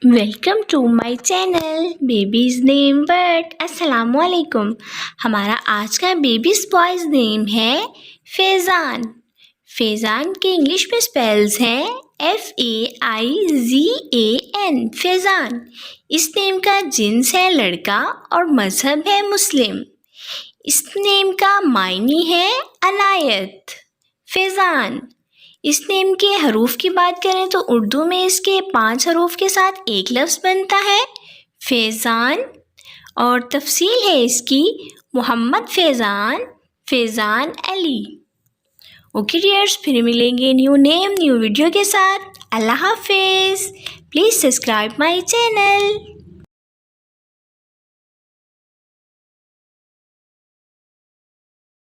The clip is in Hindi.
Welcome to my channel babies name world. अस्सलाम वालेकुम। हमारा आज का बेबीज़ बॉयज़ नेम है फैज़ान। फैज़ान के इंग्लिश में स्पेल्स हैं FAIZAN फैज़ान। इस नेम का जिन्स है लड़का और मज़हब है मुस्लिम। इस नेम का मायने है अनायत। फैज़ान। इस नेम के हरूफ की बात करें तो उर्दू में इसके 5 हरूफ के साथ एक लफ्ज़ बनता है फैज़ान। और तफसील है इसकी मोहम्मद फैज़ान, फैज़ान अली। ओके डियर्स, फिर मिलेंगे न्यू नेम न्यू वीडियो के साथ। अल्लाह हाफिज़। Please subscribe my channel.